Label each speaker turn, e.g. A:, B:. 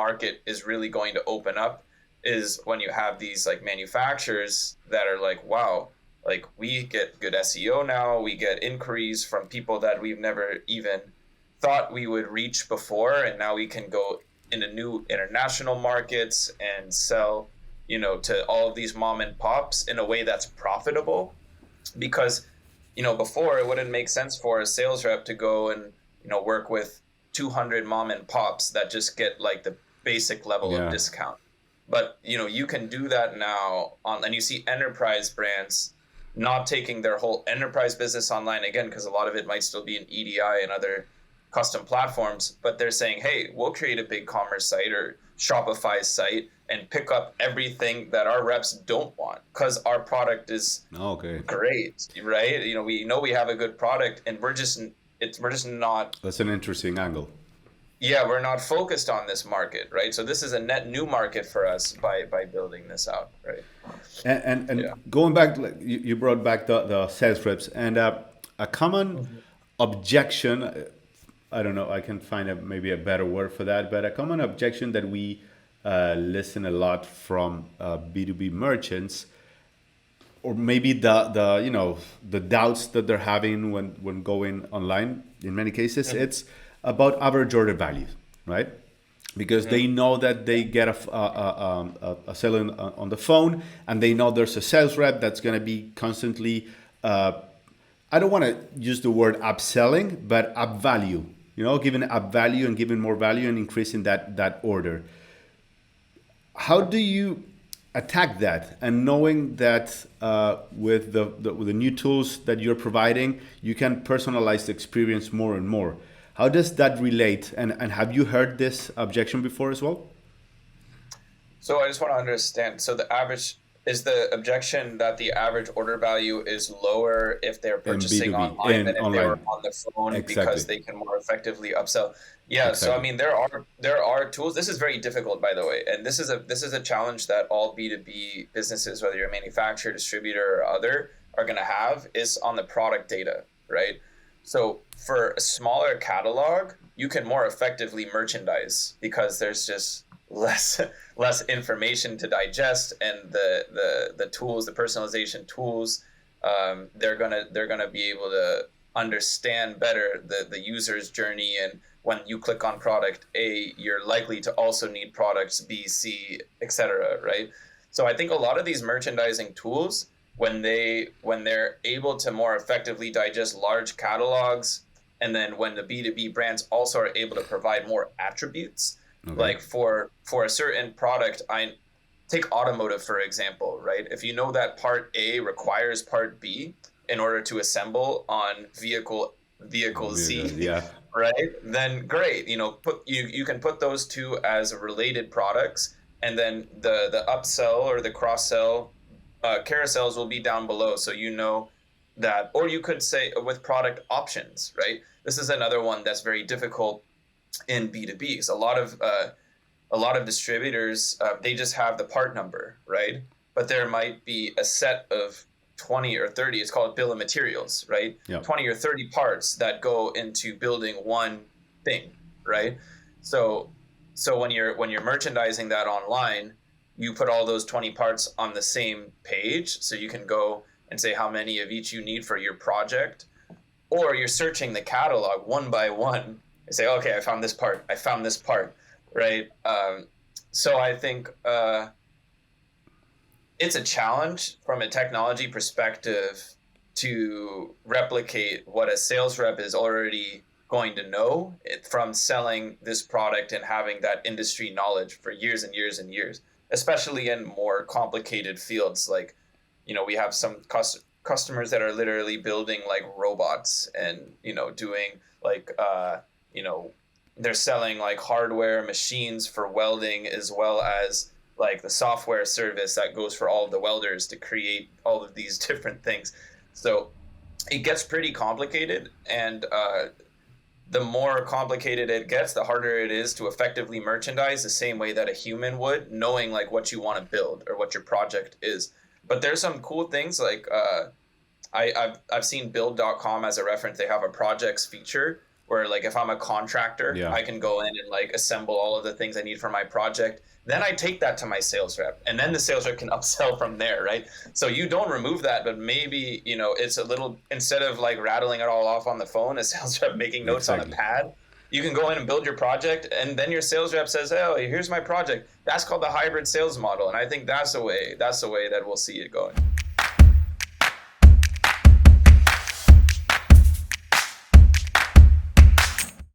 A: market is really going to open up is when you have these like manufacturers that are like, wow, like we get good SEO now, we get inquiries from people that we've never even thought we would reach before, and now we can go into new international markets and sell, to all of these mom and pops in a way that's profitable. Because, before it wouldn't make sense for a sales rep to go and, work with 200 mom and pops that just get like the basic level of discount. But, you can do that now and you see enterprise brands not taking their whole enterprise business online again, because a lot of it might still be in EDI and other custom platforms, but they're saying, hey, we'll create a big commerce site or Shopify site and pick up everything that our reps don't want because our product is great, right? We know we have a good product, and we're just not.
B: That's an interesting angle.
A: Yeah, we're not focused on this market, right? So this is a net new market for us by building this out, right?
B: And going back, you brought back the sales reps, and a common objection. I don't know, I can find maybe a better word for that, but a common objection that we listen a lot from B2B merchants, or maybe the doubts that they're having when going online. In many cases, it's about average order value, right? Because they know that they get a seller on the phone, and they know there's a sales rep that's going to be constantly. I don't want to use the word upselling, but up value. Giving up value and giving more value and increasing that order. How do you attack that? And knowing that with the new tools that you're providing, you can personalize the experience more and more. How does that relate? And have you heard this objection before as well?
A: So I just want to understand. So is the objection that the average order value is lower if they're purchasing online than if they were on the phone, because they can more effectively upsell? Yeah. Exactly. So I mean, there are tools. This is very difficult, by the way, and this is a challenge that all B2B businesses, whether you're a manufacturer, distributor, or other, are going to have, is on the product data, right? So for a smaller catalog, you can more effectively merchandise because there's just less information to digest, and the tools, the personalization tools, they're gonna be able to understand better the user's journey, and when you click on product A, you're likely to also need products B, C, etc. Right? So I think a lot of these merchandising tools, when they're able to more effectively digest large catalogs, and then when the B2B brands also are able to provide more attributes. Okay. Like for a certain product, I take automotive, for example, right? If you know that part A requires part B in order to assemble on vehicle Z, right? Then great, you can put those two as related products, and then the upsell or the cross sell carousels will be down below, so that. Or you could say with product options, right? This is another one that's very difficult in B2B. So a lot of distributors, they just have the part number, right? But there might be a set of 20 or 30, it's called bill of materials, right? Yep. 20 or 30 parts that go into building one thing, right? So when you're merchandising that online, you put all those 20 parts on the same page, so you can go and say how many of each you need for your project. Or you're searching the catalog one by one and say, okay, I found this part, right? So I think it's a challenge from a technology perspective to replicate what a sales rep is already going to know from selling this product and having that industry knowledge for years and years and years, especially in more complicated fields. Like, we have some customers that are literally building like robots and, doing like, they're selling like hardware machines for welding, as well as like the software service that goes for all of the welders to create all of these different things. So it gets pretty complicated, and the more complicated it gets, the harder it is to effectively merchandise the same way that a human would, knowing like what you want to build or what your project is. But there's some cool things like I've seen build.com as a reference. They have a projects feature where like if I'm a contractor, I can go in and like assemble all of the things I need for my project. Then I take that to my sales rep, and then the sales rep can upsell from there, right? So you don't remove that, but maybe, you know, it's a little, instead of like rattling it all off on the phone, a sales rep making notes on a pad, you can go in and build your project, and then your sales rep says, "Oh, here's my project." That's called the hybrid sales model, and I think that's the way that we'll see it going.